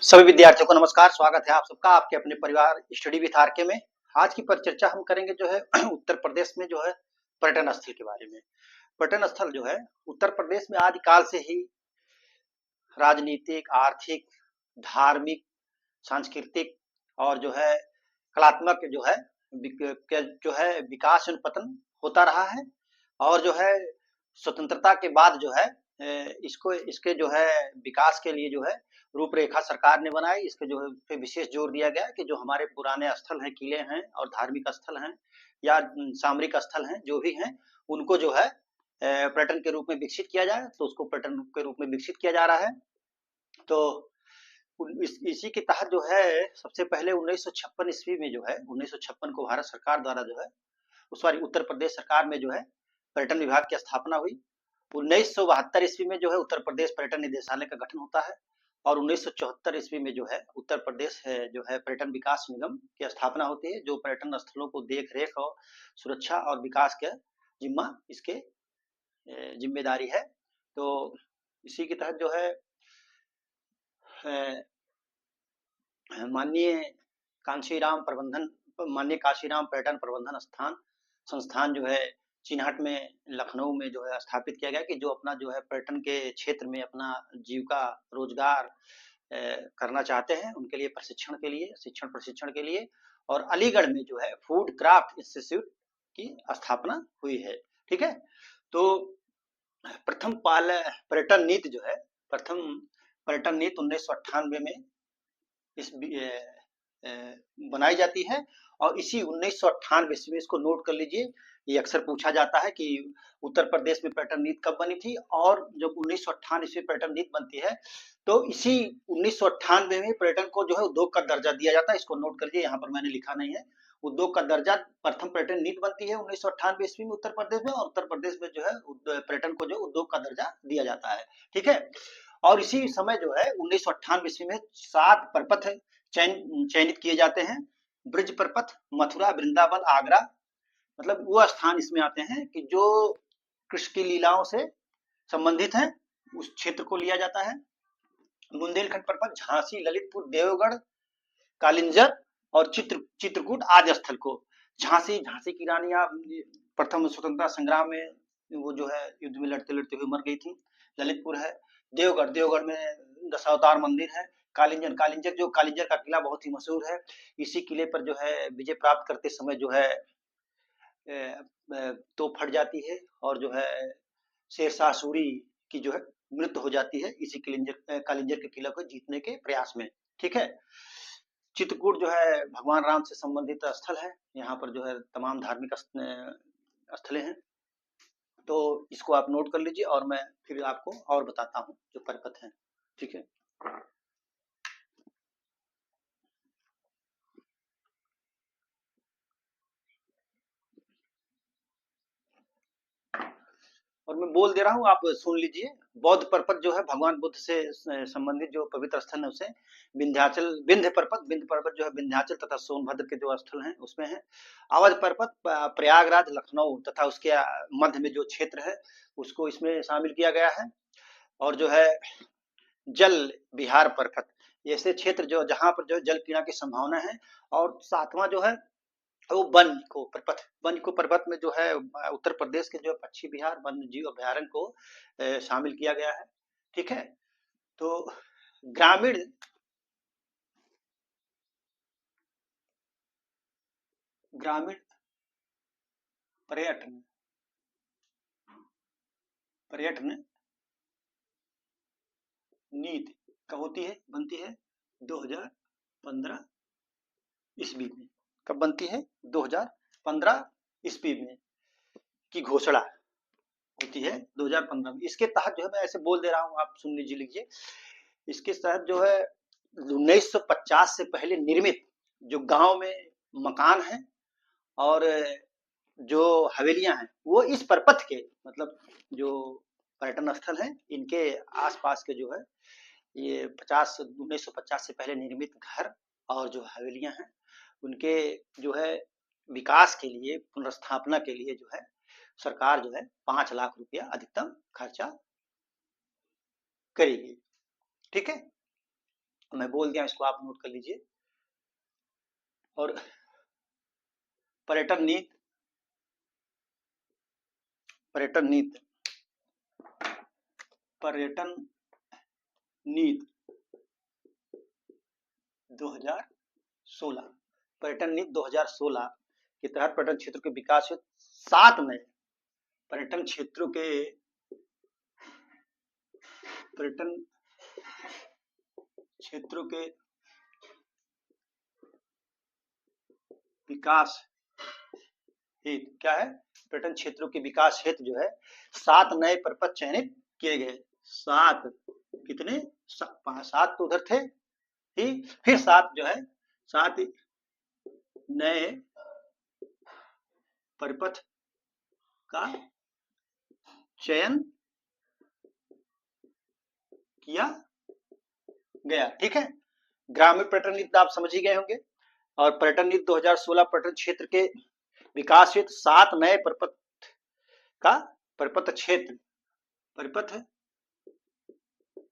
सभी विद्यार्थियों को नमस्कार। स्वागत है आप सबका आपके अपने परिवार स्टडी विथ आरके में। आज की परिचर्चा हम करेंगे जो है उत्तर प्रदेश में जो है पर्यटन स्थल के बारे में। पर्यटन स्थल जो है उत्तर प्रदेश में आदिकाल से ही राजनीतिक, आर्थिक, धार्मिक, सांस्कृतिक और जो है कलात्मक जो है विकास एवं पतन होता रहा है। और जो है स्वतंत्रता के बाद जो है इसको इसके जो है विकास के लिए जो है रूपरेखा सरकार ने बनाई। इसके जो है पे विशेष जोर दिया गया कि जो हमारे पुराने स्थल हैं, किले हैं और धार्मिक स्थल हैं या सामरिक स्थल हैं, जो भी हैं उनको जो है पर्यटन के रूप में विकसित किया जाए। तो उसको पर्यटन के रूप में विकसित किया जा रहा है। तो इसी के तहत जो है सबसे पहले 1956 ईस्वी में जो है 1956 को भारत सरकार द्वारा जो है सॉरी उत्तर प्रदेश सरकार में जो है पर्यटन विभाग की स्थापना हुई। 1972 ईस्वी में जो है उत्तर प्रदेश पर्यटन निदेशालय का गठन होता है और 1974 ईस्वी में जो है उत्तर प्रदेश जो है पर्यटन विकास निगम की स्थापना होती है, जो पर्यटन स्थलों को देख रेख और सुरक्षा और विकास के जिम्मा इसके जिम्मेदारी है। तो इसी के तहत जो है माननीय काशीराम पर्यटन प्रबंधन संस्थान जो है चिन्हट में लखनऊ में जो है स्थापित किया गया कि जो अपना जो है पर्यटन के क्षेत्र में अपना जीविका रोजगार करना चाहते हैं उनके लिए शिक्षण प्रशिक्षण के लिए। और अलीगढ़ में जो है फूड क्राफ्ट इंस्टीट्यूट की स्थापना हुई है। ठीक है। तो प्रथम पर्यटन नीति जो है प्रथम पर्यटन नीति 1998 में इस बनाई जाती है और इसी 1998 ईस्वी में इसको नोट कर लीजिए। ये अक्सर पूछा जाता है कि उत्तर प्रदेश में पर्यटन नीति कब बनी थी, और जब 1998 ईस्वी पर्यटन नीति बनती है तो इसी 1998 में पर्यटन को जो है उद्योग का दर्जा दिया जाता है। इसको नोट कर लीजिए, यहाँ पर मैंने लिखा नहीं है। उद्योग का दर्जा प्रथम पर्यटन नीति बनती है 1998 ईस्वी में उत्तर प्रदेश में, और उत्तर प्रदेश में जो है पर्यटन को जो उद्योग का दर्जा दिया जाता है। ठीक है। और इसी समय जो है 1998 ईस्वी में 7 प्रपथ चयनित किए जाते हैं। ब्रज प्रपथ, मथुरा, वृंदावन, आगरा, मतलब वो स्थान इसमें आते हैं कि जो कृष्ण की लीलाओं से संबंधित हैं, उस क्षेत्र को लिया जाता है। बुंदेलखंड प्रपथ झांसी, ललितपुर, देवगढ़, कालिंजर और चित्रकूट आदि स्थल को। झांसी की रानियां प्रथम स्वतंत्रता संग्राम में वो जो है युद्ध में लड़ते लड़ते हुए मर गई थी। ललितपुर है। देवगढ़ में दशावतार मंदिर है। कालिंजर का किला बहुत ही मशहूर है। इसी किले पर जो है विजय प्राप्त करते समय जो है तो फट जाती है और जो है शेरशाह सूरी की जो है मृत्यु हो जाती है इसी कालिंजर के किला को जीतने के प्रयास में। ठीक है। चित्रकूट जो है भगवान राम से संबंधित स्थल है। यहाँ पर जो है तमाम धार्मिक स्थलें हैं। तो इसको आप नोट कर लीजिए और मैं फिर आपको और बताता हूँ जो प्रपथ हैं। ठीक है। और मैं बोल दे रहा हूँ, आप सुन लीजिए। बौद्ध पर्वत जो है भगवान बुद्ध से संबंधित जो पवित्र स्थल है उसे विंध्य पर्वत जो है विंध्याचल तथा सोनभद्र के जो स्थल हैं उसमें है। अवध पर्वत प्रयागराज, लखनऊ तथा उसके मध्य में जो क्षेत्र है उसको इसमें शामिल किया गया है। और जो है जल विहार पर्वत, ऐसे क्षेत्र जो जहाँ पर जो जल क्रीड़ा की संभावना है। और 7वां जो है वो वन्य को पर्वत में जो है उत्तर प्रदेश के जो पक्षी विहार वन्य जीव अभ्यारण्य को शामिल किया गया है। ठीक है। तो ग्रामीण पर्यटन नीति कब बनती है 2015 ईस्वी में। कब बनती है 2015 ईस्वी में की घोषणा होती है 2015 में। इसके तहत जो है मैं ऐसे बोल दे रहा हूँ, आप सुन लीजिए। इसके तहत जो है 1950 से पहले निर्मित जो गांव में मकान है और जो हवेलियां हैं वो इस प्रपथ के मतलब जो पर्यटन स्थल हैं इनके आसपास के जो है ये 1950 से पहले निर्मित घर और जो हवेलियां हैं उनके जो है विकास के लिए, पुनर्स्थापना के लिए जो है सरकार जो है 5 लाख रुपया अधिकतम खर्चा करेगी। ठीक है। मैं बोल दिया, इसको आप नोट कर लीजिए। और पर्यटन नीति, पर्यटन नीति, पर्यटन नीति 2016, पर्यटन नीति 2016 के तहत पर्यटन क्षेत्र के विकास हेतु 7 नए पर्यटन क्षेत्रों के विकास हेतु क्या है, पर्यटन क्षेत्रों के विकास हेतु जो है 7 नए प्रपत्र चयनित किए गए। 7 कितने, 7 तो उधर थे ही, फिर 7 जो है 7 नए परिपथ का चयन किया गया। ठीक है, ग्रामीण पर्यटन नीति आप समझ ही गए होंगे। और पर्यटन नीति 2016 पर्यटन क्षेत्र के विकास हेतु 7 नए परिपथ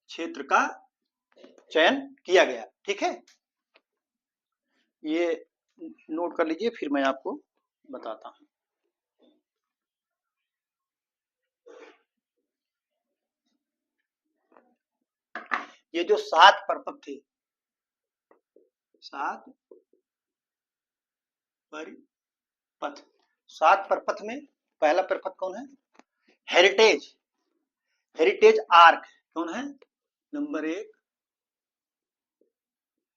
क्षेत्र का चयन किया गया। ठीक है, ये नोट कर लीजिए, फिर मैं आपको बताता हूं। ये जो 7 परिपथ थे, 7 परिपथ, 7 परिपथ में पहला परिपथ कौन है, हेरिटेज आर्क कौन है, नंबर 1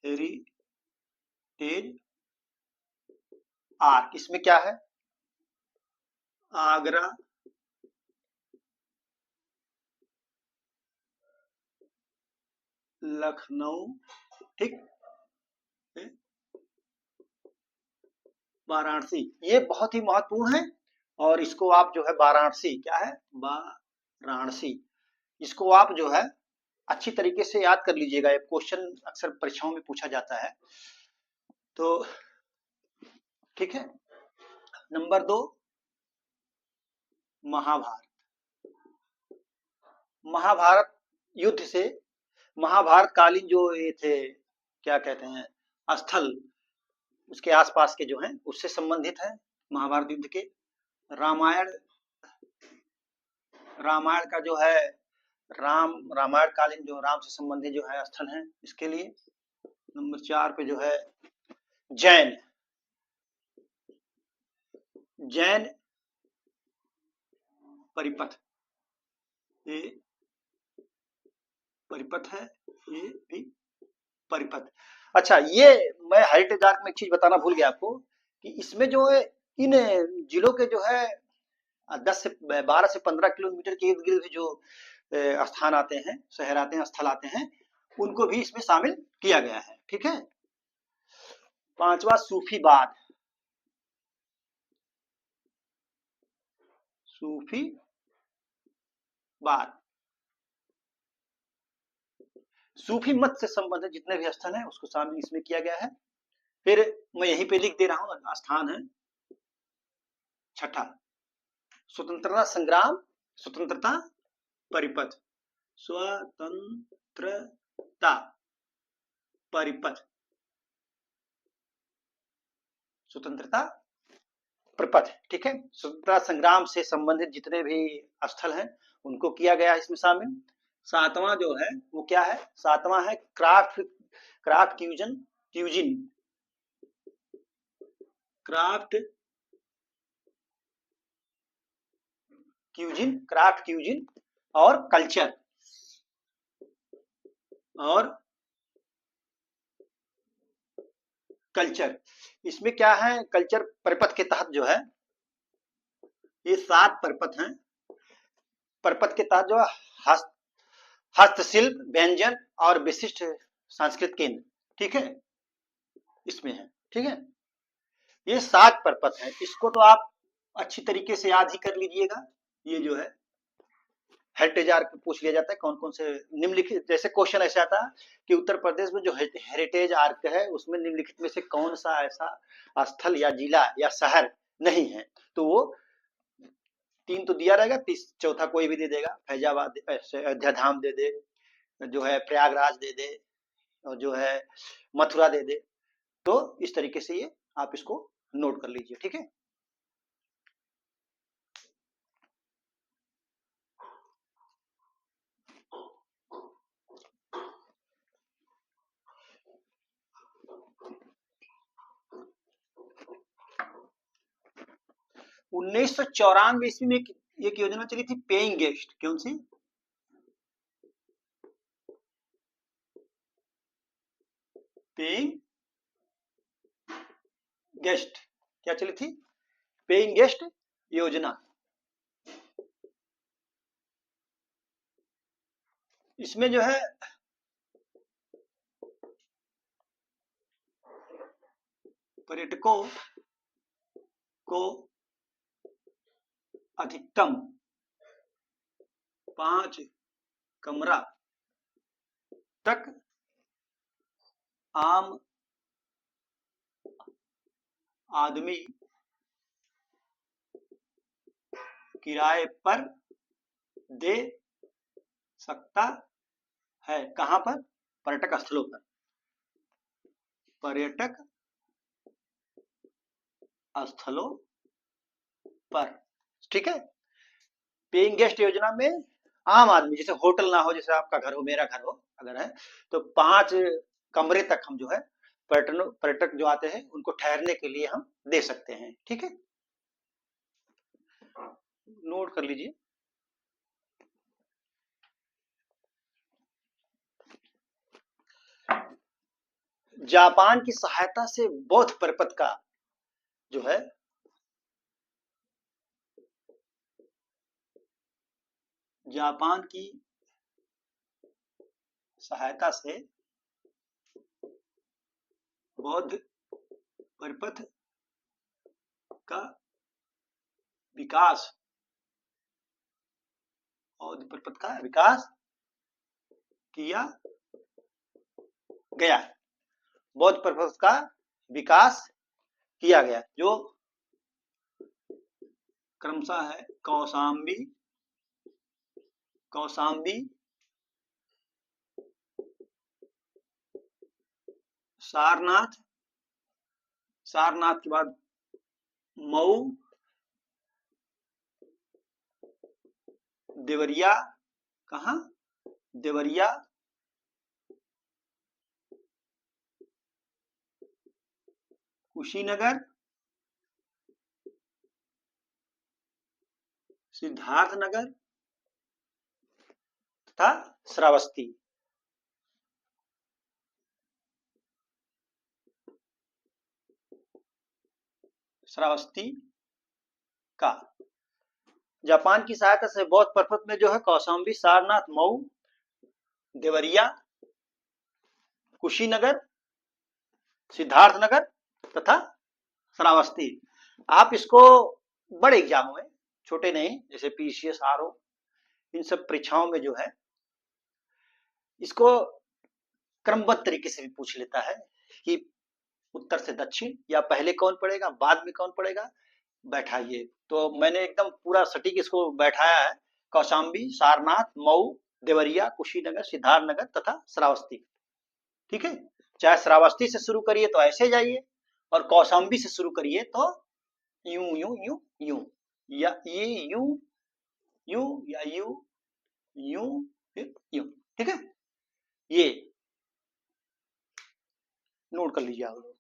हेरिटेज आर्क। इसमें क्या है, आगरा, लखनऊ, ठीक, वाराणसी, ये बहुत ही महत्वपूर्ण है। और इसको आप जो है वाराणसी, क्या है, वाराणसी, इसको आप जो है अच्छी तरीके से याद कर लीजिएगा, ये क्वेश्चन अक्सर परीक्षाओं में पूछा जाता है। तो ठीक है, नंबर 2 महाभारत युद्ध से, महाभारत कालीन जो ये थे, क्या कहते हैं, स्थल, उसके आसपास के जो हैं उससे संबंधित है महाभारत युद्ध के। रामायण का जो है, रामायण कालीन जो राम से संबंधित जो है स्थल है इसके लिए। नंबर 4 पे जो है जैन परिपथ, ये परिपथ है, ये भी परिपथ। अच्छा, ये मैं हेरिटेज आर्क में एक चीज बताना भूल गया आपको कि इसमें जो है इन जिलों के जो है 10 से 12 से 15 किलोमीटर के इर्द गिर्द जो स्थान आते हैं, शहर आते हैं, स्थल आते हैं, उनको भी इसमें शामिल किया गया है। ठीक है, 5वां सूफीवाद, सूफी मत से संबंधित जितने भी स्थल हैं उसको शामिल इसमें किया गया है। फिर मैं यहीं पे लिख दे रहा हूं, स्थान है 6ठा स्वतंत्रता संग्राम, स्वतंत्रता परिपथ, स्वतंत्रता परिपथ, स्वतंत्रता परिपथ। ठीक है, स्वतंत्रता संग्राम से संबंधित जितने भी स्थल हैं उनको किया गया इसमें शामिल। 7वां जो है वो क्या है, 7वां है क्राफ्ट क्यूजिन और कल्चर। इसमें क्या है, कल्चर परिपथ के तहत जो है ये 7 परिपथ हैं। परिपथ के तहत जो है हस्तशिल्प, व्यंजन और विशिष्ट सांस्कृतिक केंद्र, ठीक है, इसमें है। ठीक है, ये 7 परिपथ है, इसको तो आप अच्छी तरीके से याद ही कर लीजिएगा। ये जो है हेरिटेज आर्क पूछ लिया जाता है कौन कौन से निम्नलिखित, जैसे क्वेश्चन ऐसा आता है कि उत्तर प्रदेश में जो हेरिटेज आर्क है उसमें निम्नलिखित में से कौन सा ऐसा स्थल या जिला या शहर नहीं है, तो वो 3 तो दिया रहेगा, चौथा कोई भी दे देगा, फैजाबाद, अयोध्या धाम दे दे, जो है प्रयागराज दे दे, और जो है मथुरा दे दे। तो इस तरीके से ये आप इसको नोट कर लीजिए, ठीक है। उन्नीस सौ चौरानवे ईस्वी में एक योजना चली थी, पेइंग गेस्ट। कौन सी? Paying guest. क्या चली थी? पेइंग गेस्ट योजना। इसमें जो है पर्यटकों को अधिकतम 5 कमरा तक आम आदमी किराए पर दे सकता है। कहां पर? पर्यटक स्थलों पर। पर्यटक स्थलों पर, ठीक है। पेइंग गेस्ट योजना में आम आदमी, जैसे होटल ना हो, जैसे आपका घर हो, मेरा घर हो अगर है, तो 5 कमरे तक हम जो है पर्यटक जो आते हैं उनको ठहरने के लिए हम दे सकते हैं, ठीक है। नोट कर लीजिए। जापान की सहायता से बौद्ध परिपथ का जो है जापान की सहायता से बौद्ध परिपथ का विकास, बौद्ध परिपथ का विकास किया गया। बौद्ध परिपथ का विकास किया गया, जो क्रमशः है कौशाम्बी, सारनाथ, सारनाथ के बाद मऊ, देवरिया। कहा? देवरिया, कुशीनगर, सिद्धार्थनगर तथा श्रावस्ती। श्रावस्ती का जापान की सहायता से बौद्ध परिपथ में जो है कौशाम्बी, सारनाथ, मऊ, देवरिया, कुशीनगर, सिद्धार्थनगर तथा श्रावस्ती। आप इसको बड़े एग्जामों में, छोटे नहीं, जैसे पीसीएस, आरओ, इन सब परीक्षाओं में जो है इसको क्रमबद्ध तरीके से भी पूछ लेता है कि उत्तर से दक्षिण या पहले कौन पड़ेगा, बाद में कौन पड़ेगा, बैठाइए। तो मैंने एकदम पूरा सटीक इसको बैठाया है। कौशाम्बी, सारनाथ, मऊ, देवरिया, कुशीनगर, सिद्धार्थनगर तथा श्रावस्ती, ठीक है। चाहे श्रावस्ती से शुरू करिए तो ऐसे जाइए, और कौशाम्बी से शुरू करिए तो यूं यूं यूं यूं, या ये यूं यूं, या यूं यूं फिर यूं, ठीक है। ये नोट कर लीजिए आप लोग।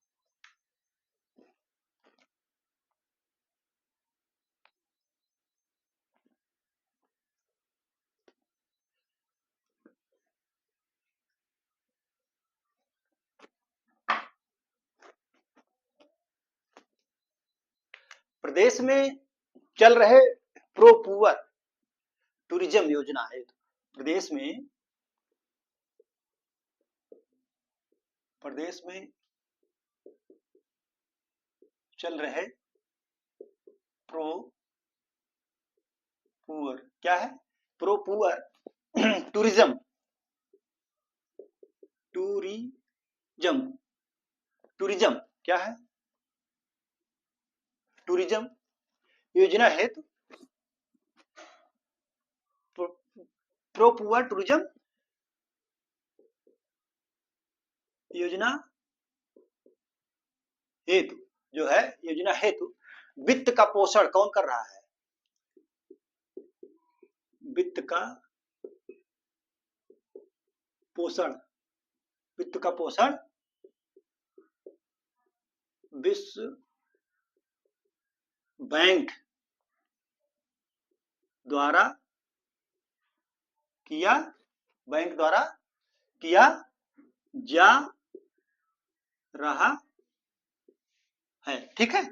प्रदेश में चल रहे प्रो पुअर टूरिज्म योजना है। प्रदेश में चल रहे प्रो पुअर, क्या है? प्रो पुअर टूरिज्म, टूरिज्म क्या है? टूरिज्म योजना हेतु प्रो पुअर टूरिज्म योजना हेतु जो है, योजना हेतु वित्त का पोषण कौन कर रहा है? वित्त का पोषण, वित्त का पोषण विश्व बैंक द्वारा किया, बैंक द्वारा किया जा रहा है। ठीक है,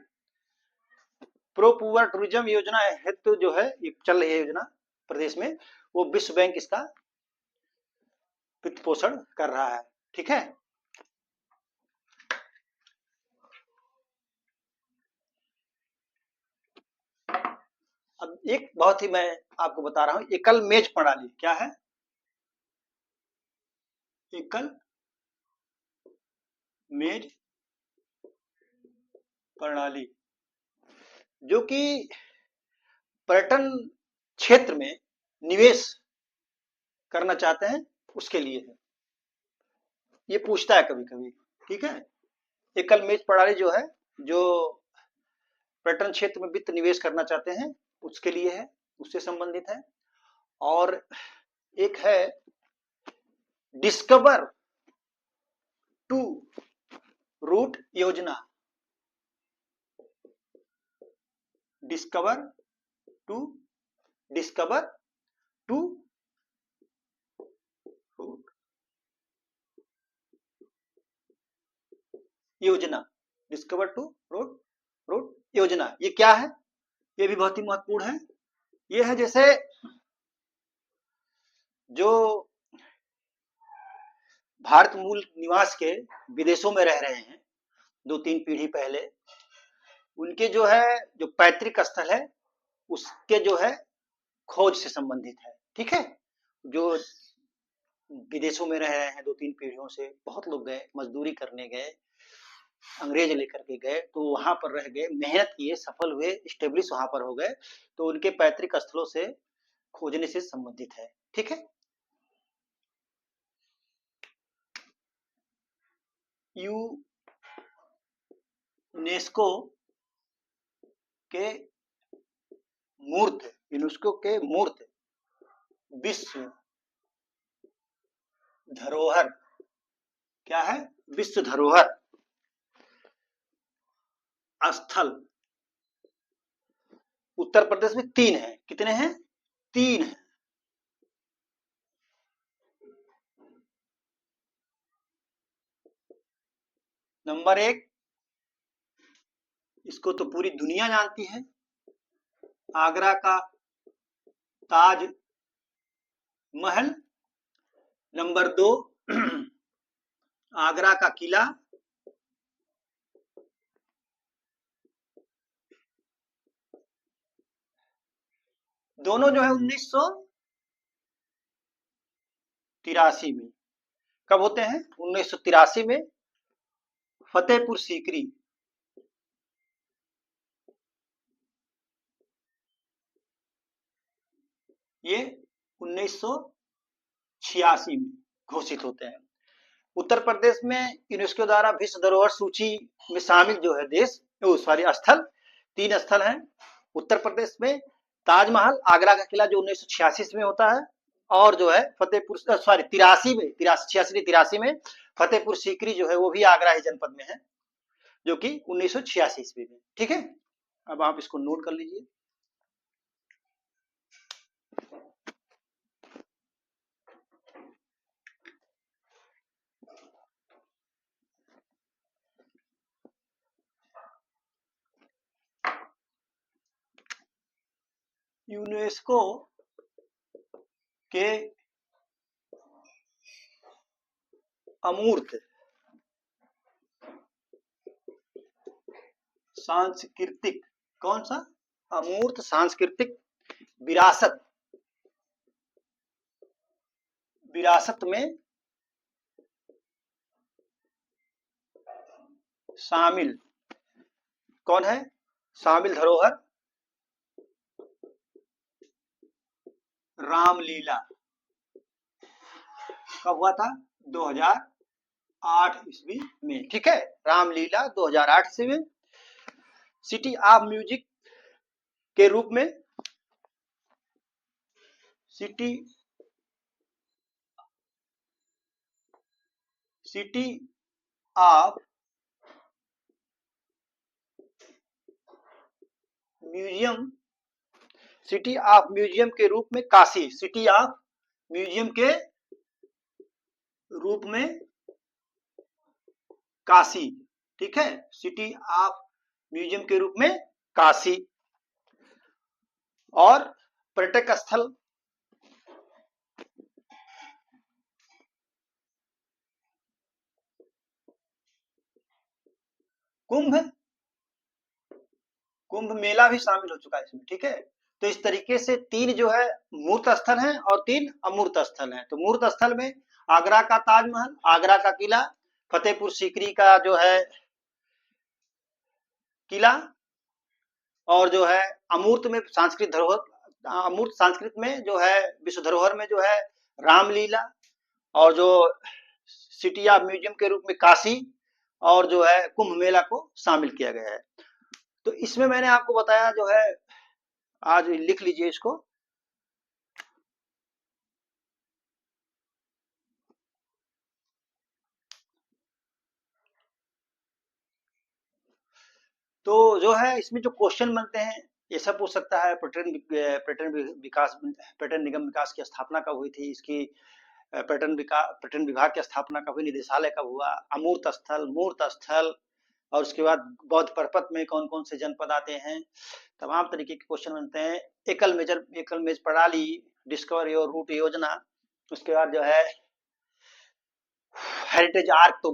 प्रो पुअर टूरिज्म योजना हेतु जो है ये चल रही है योजना प्रदेश में, वो विश्व बैंक इसका वित्त पोषण कर रहा है। ठीक है, अब एक बहुत ही मैं आपको बता रहा हूं, एकल मेज प्रणाली क्या है? एकल मेज प्रणाली जो कि पर्यटन क्षेत्र में निवेश करना चाहते हैं उसके लिए है। ये पूछता है कभी कभी। ठीक है, एकल मेज प्रणाली जो है, जो पर्यटन क्षेत्र में वित्त निवेश करना चाहते हैं उसके लिए है, उससे संबंधित है। और एक है डिस्कवर टू रूट योजना, डिस्कवर टू रूट योजना, डिस्कवर टू रूट योजना। ये क्या है? ये भी बहुत ही महत्वपूर्ण है। ये है जैसे जो भारत मूल निवास के विदेशों में रह रहे हैं 2-3 पीढ़ी पहले, उनके जो है जो पैतृक स्थल है उसके जो है खोज से संबंधित है। ठीक है, जो विदेशों में रह रहे हैं 2-3 पीढ़ियों से, बहुत लोग गए, मजदूरी करने गए, अंग्रेज लेकर के गए, तो वहां पर रह गए, मेहनत किए, सफल हुए, स्टेब्लिश वहां पर हो गए, तो उनके पैतृक स्थलों से खोजने से संबंधित है। ठीक है, यूनेस्को के मूर्त, यूनेस्को के मूर्त विश्व धरोहर क्या है? विश्व धरोहर स्थल उत्तर प्रदेश में 3 है। कितने हैं? 3 है। नंबर 1, इसको तो पूरी दुनिया जानती है, आगरा का ताज महल। नंबर 2, आगरा का किला। दोनों जो है 1983 में, कब होते हैं? 1983 में फतेहपुर सीकरी, ये 1986 में घोषित होते हैं। उत्तर प्रदेश में यूनेस्को द्वारा विश्व धरोहर सूची में शामिल जो है देश, सॉरी स्थल, 3 स्थल हैं उत्तर प्रदेश में। ताजमहल, आगरा का किला जो 1986 में होता है, और जो है फतेहपुर, सॉरी 83 में, 86 में फतेहपुर सीकरी जो है वो भी आगरा ही जनपद में है, जो कि 1986 ईस्वी में। ठीक है, अब आप इसको नोट कर लीजिए। यूनेस्को के अमूर्त सांस्कृतिक, कौन सा? अमूर्त सांस्कृतिक विरासत, विरासत में शामिल कौन है? शामिल धरोहर रामलीला। कब हुआ था? 2000 2008 ईस्वी में, ठीक है। रामलीला 2008 से में सिटी ऑफ म्यूजिक के रूप में, city of museum, city of museum के रूप में काशी, सिटी ऑफ म्यूजियम के रूप में काशी, ठीक है। सिटी ऑफ म्यूजियम के रूप में काशी। और पर्यटक स्थल, कुंभ मेला भी शामिल हो चुका है इसमें, ठीक है। तो इस तरीके से 3 जो है मूर्त स्थल हैं और 3 अमूर्त स्थल हैं। तो मूर्त स्थल में आगरा का ताजमहल, आगरा का किला, फतेहपुर सीकरी का जो है किला, और जो है अमूर्त में सांस्कृतिक धरोहर, अमूर्त संस्कृत में जो है विश्व धरोहर में जो है रामलीला, और जो सिटी ऑफ म्यूजियम के रूप में काशी, और जो है कुंभ मेला को शामिल किया गया है। तो इसमें मैंने आपको बताया जो है, आज लिख लीजिए इसको। तो जो है इसमें जो क्वेश्चन बनते हैं ये सब पूछ सकता है। पर्यटन निगम विकास की स्थापना कब हुई थी, इसकी पर्यटन विभाग की स्थापना कब हुई, निदेशालय कब हुआ, अमूर्त स्थल, मूर्त स्थल, और उसके बाद बौद्ध परपत में कौन कौन से जनपद आते हैं, तमाम तरीके के क्वेश्चन बनते हैं। एकल मेज प्रणाली, डिस्कवर योर रूट योजना, उसके बाद जो है हेरिटेज आर्क तो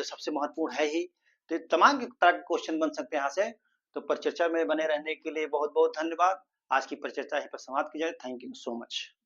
सबसे महत्वपूर्ण है ही। तो तमाम तरह के क्वेश्चन बन सकते हैं यहाँ से। तो परिचर्चा में बने रहने के लिए बहुत बहुत धन्यवाद। आज की परिचर्चा यहीं पर समाप्त की जाए। Thank you so much.